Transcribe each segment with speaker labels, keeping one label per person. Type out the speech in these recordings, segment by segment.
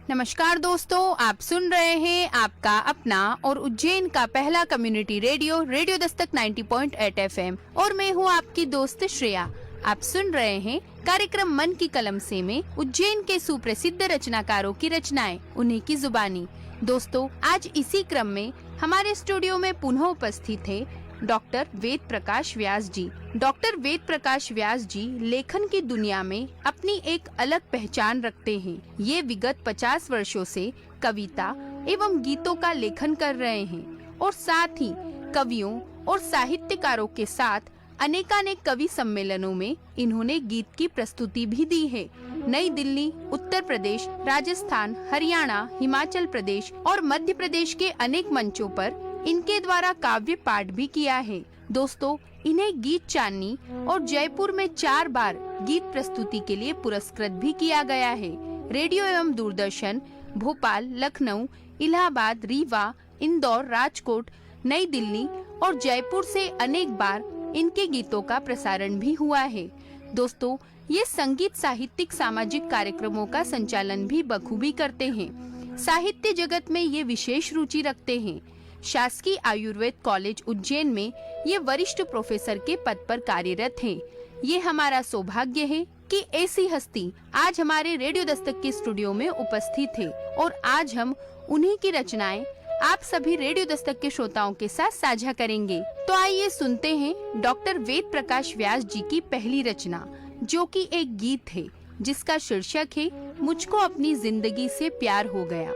Speaker 1: नमस्कार दोस्तों, आप सुन रहे हैं आपका अपना और उज्जैन का पहला community radio radio Dastak 90.8 FM और मैं हूं आपकी दोस्त श्रेया। आप सुन रहे हैं कार्यक्रम मन की कलम से में उज्जैन के सुप्रसिद्ध रचनाकारों की रचनाएं उन्हीं की जुबानी। दोस्तों, आज इसी क्रम में हमारे स्टूडियो में पुनः उपस्थित है डॉक्टर वेद प्रकाश व्यास जी। डॉक्टर वेद प्रकाश व्यास जी लेखन की दुनिया में अपनी एक अलग पहचान रखते हैं। ये विगत 50 वर्षों से कविता एवं गीतों का लेखन कर रहे हैं और साथ ही कवियों और साहित्यकारों के साथ अनेकानेक कवि सम्मेलनों में इन्होंने गीत की प्रस्तुति भी दी है। नई दिल्ली, उत्तर प्रदेश, राजस्थान, हरियाणा, हिमाचल प्रदेश और मध्य प्रदेश के अनेक मंचों पर इनके द्वारा काव्य पाठ भी किया है। दोस्तों, इन्हें गीत चांदनी और जयपुर में 4 बार गीत प्रस्तुति के लिए पुरस्कृत भी किया गया है। रेडियो एवं दूरदर्शन, भोपाल, लखनऊ, इलाहाबाद, रीवा, इंदौर, राजकोट, नई दिल्ली और जयपुर से अनेक बार इनके गीतों का प्रसारण भी हुआ है। दोस्तों, ये संगीत, साहित्यिक, सामाजिक कार्यक्रमों का संचालन भी बखूबी करते हैं। साहित्य जगत में ये विशेष रुचि रखते हैं। शासकीय आयुर्वेद कॉलेज उज्जैन में ये वरिष्ठ प्रोफेसर के पद पर कार्यरत हैं। ये हमारा सौभाग्य है कि ऐसी हस्ती आज हमारे रेडियो दस्तक के स्टूडियो में उपस्थित है और आज हम उन्हीं की रचनाएं आप सभी रेडियो दस्तक के श्रोताओं के साथ साझा करेंगे। तो आइए सुनते हैं डॉक्टर वेद प्रकाश व्यास जी की पहली रचना, जो कि एक गीत है जिसका शीर्षक है मुझको अपनी जिंदगी से प्यार हो गया।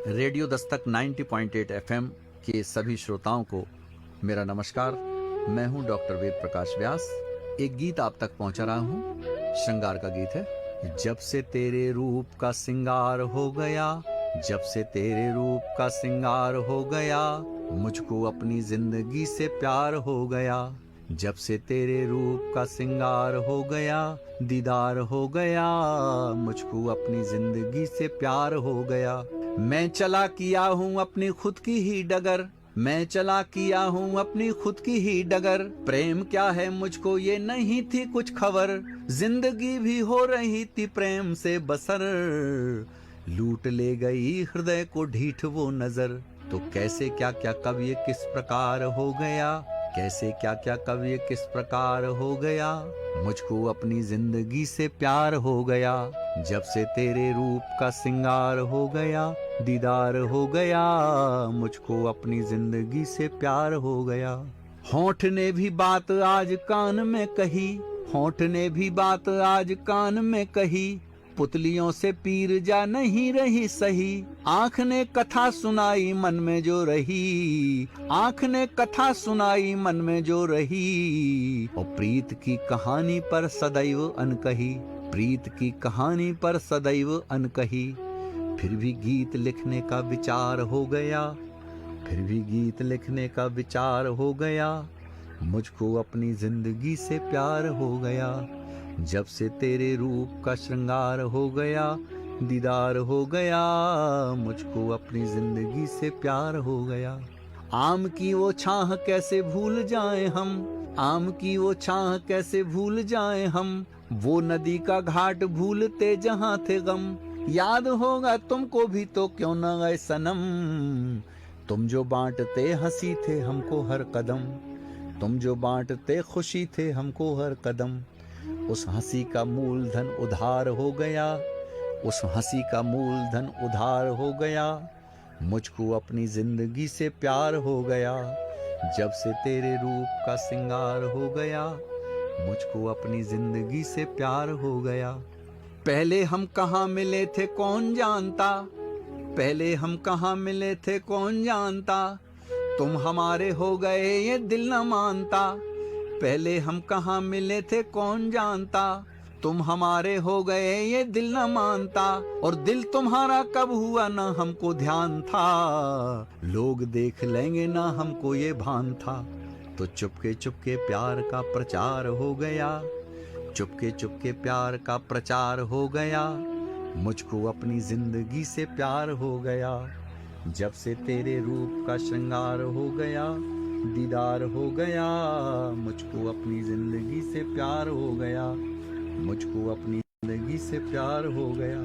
Speaker 2: रेडियो दस्तक 90.8 FM के सभी श्रोताओं को मेरा नमस्कार। मैं हूं डॉक्टर वेद प्रकाश व्यास। एक गीत आप तक पहुंचा रहा हूं, श्रृंगार का गीत है। जब से तेरे रूप का सिंगार हो गया, जब से तेरे रूप का सिंगार हो गया, मुझको अपनी जिंदगी से प्यार हो गया। जब से तेरे रूप का सिंगार हो गया, दीदार हो गया, मुझको अपनी जिंदगी से प्यार हो गया। मैं चला किया हूँ अपनी खुद की ही डगर, मैं चला किया हूँ अपनी खुद की ही डगर। प्रेम क्या है मुझको ये नहीं थी कुछ खबर, जिंदगी भी हो रही थी प्रेम से बसर। लूट ले गई हृदय को ढीठ वो नजर, तो कैसे क्या क्या कब ये किस प्रकार हो गया, कैसे क्या क्या कब ये किस प्रकार हो गया, मुझको अपनी जिंदगी से प्यार हो गया। जब से तेरे रूप का सिंगार हो गया, दीदार हो गया, मुझको अपनी जिंदगी से प्यार हो गया। होंठ ने भी बात आज कान में कही, होंठ ने भी बात आज कान में कही, पुतलियों से पीर जा नहीं रही सही। आँख ने कथा सुनाई मन में जो रही, आँख ने कथा सुनाई मन में जो रही। और प्रीत की कहानी पर सदैव अनकही, प्रीत की कहानी पर सदैव अनकही। फिर भी गीत लिखने का विचार हो गया, फिर भी गीत लिखने का विचार हो गया, मुझको अपनी जिंदगी से प्यार हो गया। जब से तेरे रूप का श्रृंगार हो गया, दीदार हो गया, मुझको अपनी जिंदगी से प्यार हो गया। आम की वो छाह कैसे भूल जाएं हम, आम की वो छाह कैसे भूल जाएं हम, वो नदी का घाट भूलते जहां थे गम। याद होगा तुमको भी तो क्यों न गए सनम, तुम जो बांटते हंसी थे हमको हर कदम, तुम जो बांटते खुशी थे हमको हर कदम। उस हंसी का मूलधन उधार हो गया, उस हंसी का मूलधन उधार हो गया, मुझको अपनी जिंदगी से प्यार हो गया। जब से तेरे रूप का सिंगार हो गया, मुझको अपनी जिंदगी से प्यार हो गया। पहले हम कहाँ मिले थे कौन जानता, पहले हम कहाँ मिले थे कौन जानता, तुम हमारे हो गए ये दिल न मानता। पहले हम कहाँ मिले थे कौन जानता, तुम हमारे हो गए ये दिल न मानता। और दिल तुम्हारा कब हुआ ना हमको ध्यान था, लोग देख लेंगे ना हमको ये भान था। तो चुपके चुपके प्यार का प्रचार हो गया, चुपके चुपके प्यार का प्रचार हो गया, मुझको अपनी जिंदगी से प्यार हो गया, जब से तेरे रूप का श्रृंगार हो गया, दीदार हो गया। मुझको अपनी जिंदगी से प्यार हो गया, मुझको अपनी जिंदगी से प्यार हो गया।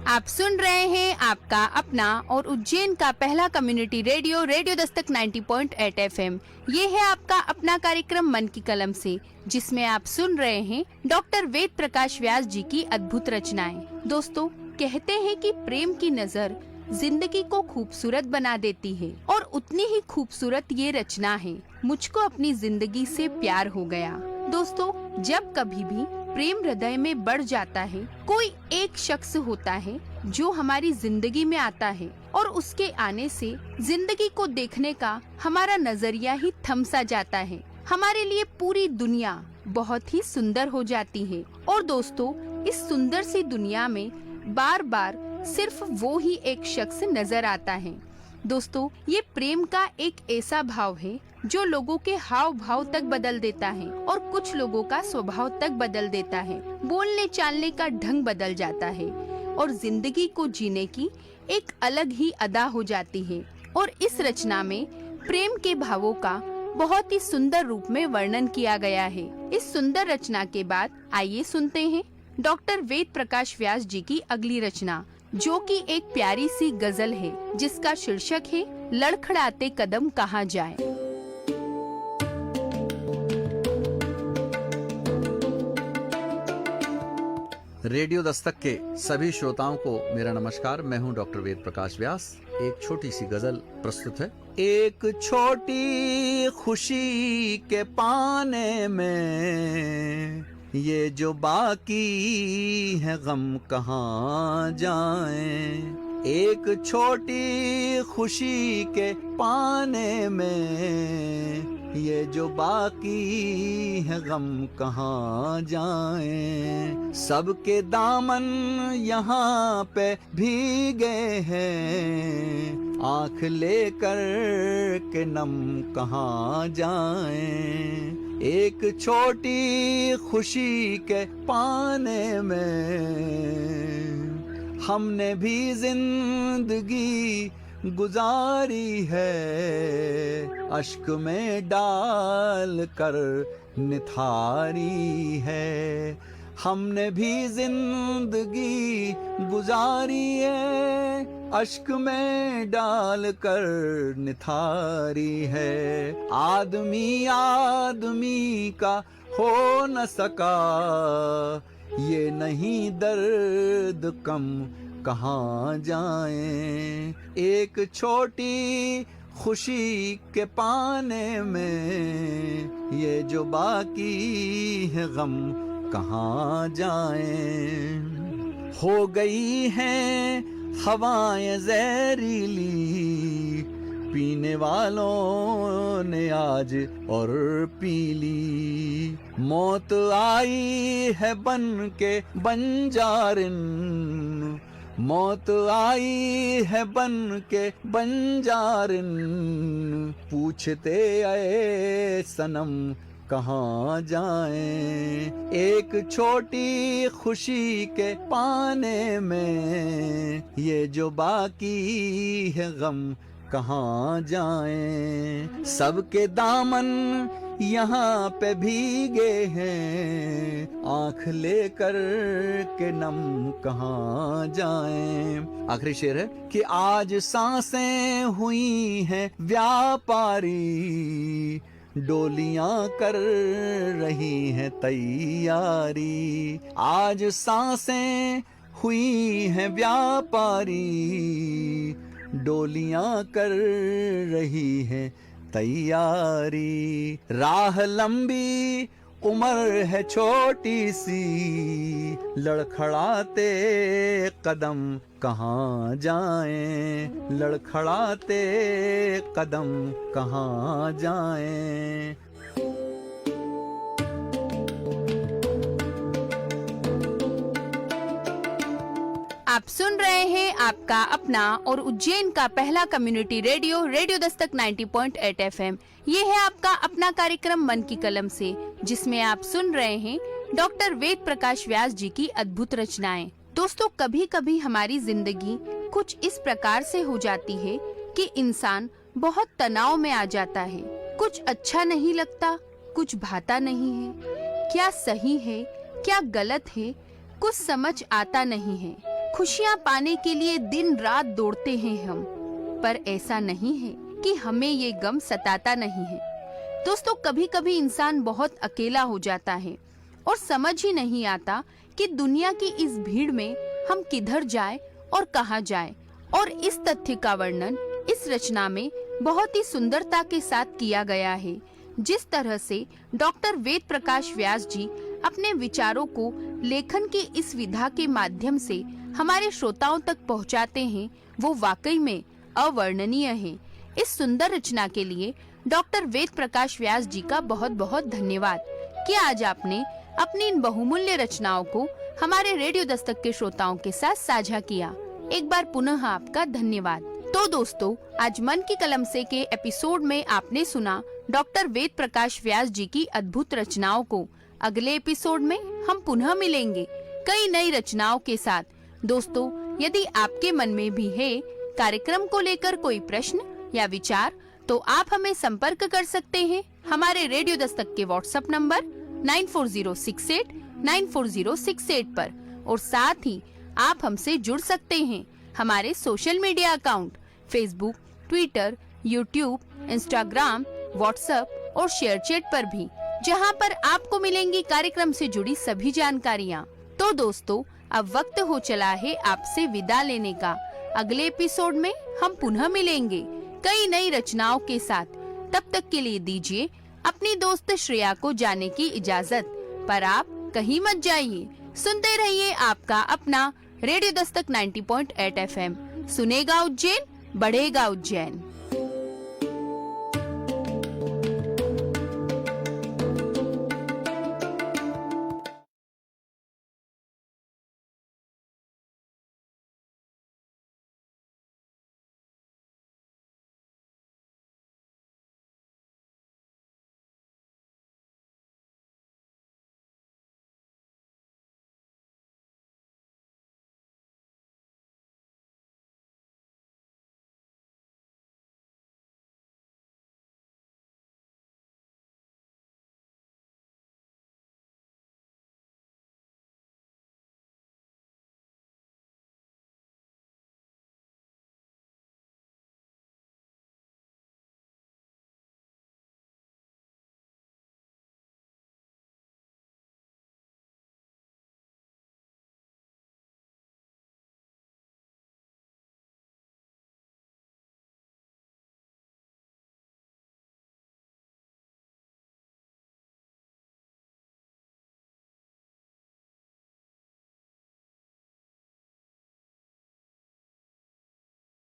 Speaker 1: आप सुन रहे हैं आपका अपना और उज्जैन का पहला community radio radio Dastak 90.8 FM. ये है आपका अपना कार्यक्रम मन की कलम से, जिसमें आप सुन रहे हैं डॉक्टर वेद प्रकाश व्यास जी की अद्भुत रचनाएं। दोस्तों, कहते हैं कि प्रेम की नजर जिंदगी को खूबसूरत बना देती है, और उतनी ही खूबसूरत ये रचना है मुझको अपनी जिंदगी से प्यार हो गया। दोस्तों, जब कभी भी प्रेम हृदय में बढ़ जाता है, कोई एक शख्स होता है जो हमारी जिंदगी में आता है, और उसके आने से जिंदगी को देखने का हमारा नजरिया ही थम सा जाता है। हमारे लिए पूरी दुनिया बहुत ही सुंदर हो जाती है। और दोस्तों, इस सुंदर सी दुनिया में बार बार सिर्फ वो ही एक शख्स नजर आता है। दोस्तों, ये प्रेम का एक ऐसा भाव है जो लोगों के हाव भाव तक बदल देता है, और कुछ लोगों का स्वभाव तक बदल देता है। बोलने चालने का ढंग बदल जाता है, और जिंदगी को जीने की एक अलग ही अदा हो जाती है। और इस रचना में प्रेम के भावों का बहुत ही सुंदर रूप में वर्णन किया गया है। इस सुंदर रचना के बाद आइए सुनते हैं डॉक्टर वेद प्रकाश व्यास जी की अगली रचना, जो कि एक प्यारी सी गजल है, जिसका शीर्षक है लड़खड़ाते कदम कहाँ जाए।
Speaker 2: रेडियो दस्तक के सभी श्रोताओं को मेरा नमस्कार। मैं हूं डॉक्टर वेद प्रकाश व्यास। एक छोटी सी गजल प्रस्तुत है। एक छोटी खुशी के पाने में ये जो बाकी है गम कहाँ जाएं। एक छोटी खुशी के पाने में ये जो बाकी है गम कहाँ जाएं। सबके दामन यहाँ पे भीगे हैं, आँख लेकर के नम कहाँ जाएं। एक छोटी खुशी के पाने में हमने भी जिंदगी गुजारी है, अश्क में डाल कर निथारी है। हमने भी जिंदगी गुजारी है, अश्क में डाल कर निथारी है। आदमी आदमी का हो न सका, ये नहीं दर्द कम कहाँ जाएं। एक छोटी खुशी के पाने में ये जो बाकी है गम कहाँ जाएं। हो गई हैं हवाएं जहरीली, पीने वालों ने आज और पी ली। मौत आई है बन के बंजारिन, मौत आई है बन के बंजारिन। पूछते आए सनम कहाँ जाएं। एक छोटी खुशी के पाने में ये जो बाकी है गम कहाँ जाएं। सबके दामन यहाँ पे भीगे हैं, आँख लेकर के नम कहाँ जाएं। आखिरी शेर है कि आज सांसें हुई हैं व्यापारी, डोलियां कर रही हैं तैयारी। आज सांसें हुई हैं व्यापारी, डोलियां कर रही हैं तैयारी। राह लंबी उम्र है छोटी सी, लड़खड़ाते कदम कहाँ जाएं। लड़खड़ाते कदम कहाँ जाएं।
Speaker 1: आप सुन रहे हैं आपका अपना और उज्जैन का पहला community radio radio Dastak 90.8 FM। ये है आपका अपना कार्यक्रम मन की कलम से, जिसमें आप सुन रहे हैं डॉक्टर वेद प्रकाश व्यास जी की अद्भुत रचनाएं। दोस्तों, कभी कभी हमारी जिंदगी कुछ इस प्रकार से हो जाती है कि इंसान बहुत तनाव में आ जाता है। कुछ अच्छा नहीं लगता, कुछ भाता नहीं है, क्या सही है क्या गलत है कुछ समझ आता नहीं है। खुशियाँ पाने के लिए दिन रात दौड़ते हैं हम, पर ऐसा नहीं है कि हमें ये गम सताता नहीं है। दोस्तों, कभी कभी इंसान बहुत अकेला हो जाता है और समझ ही नहीं आता कि दुनिया की इस भीड़ में हम किधर जाए और कहाँ जाए। और इस तथ्य का वर्णन इस रचना में बहुत ही सुंदरता के साथ किया गया है। जिस तरह से डॉक्टर वेद प्रकाश व्यास जी अपने विचारों को लेखन की इस विधा के माध्यम से हमारे श्रोताओं तक पहुंचाते हैं, वो वाकई में अवर्णनीय है। इस सुंदर रचना के लिए डॉक्टर वेद प्रकाश व्यास जी का बहुत बहुत धन्यवाद कि आज आपने अपनी इन बहुमूल्य रचनाओं को हमारे रेडियो दस्तक के श्रोताओं के साथ साझा किया। एक बार पुनः आपका धन्यवाद। तो दोस्तों, आज मन की कलम से के एपिसोड में आपने सुना डॉक्टर वेद प्रकाश व्यास जी की अद्भुत रचनाओं को। अगले एपिसोड में हम पुनः मिलेंगे कई नई रचनाओं के साथ। दोस्तों, यदि आपके मन में भी है कार्यक्रम को लेकर कोई प्रश्न या विचार, तो आप हमें संपर्क कर सकते हैं हमारे रेडियो दस्तक के व्हाट्सएप नंबर 9406894068 पर। और साथ ही आप हमसे जुड़ सकते हैं हमारे social media account Facebook, Twitter, YouTube, Instagram, WhatsApp और शेयरचैट पर भी, जहां पर आपको मिलेंगी कार्यक्रम से जुड़ी सभी जानकारियां। तो दोस्तों, अब वक्त हो चला है आपसे विदा लेने का। अगले एपिसोड में हम पुनः मिलेंगे कई नई रचनाओं के साथ। तब तक के लिए दीजिए अपनी दोस्त श्रेया को जाने की इजाजत। पर आप कहीं मत जाइए, सुनते रहिए आपका अपना रेडियो दस्तक 90.8 FM। सुनेगा उज्जैन, बढ़ेगा उज्जैन।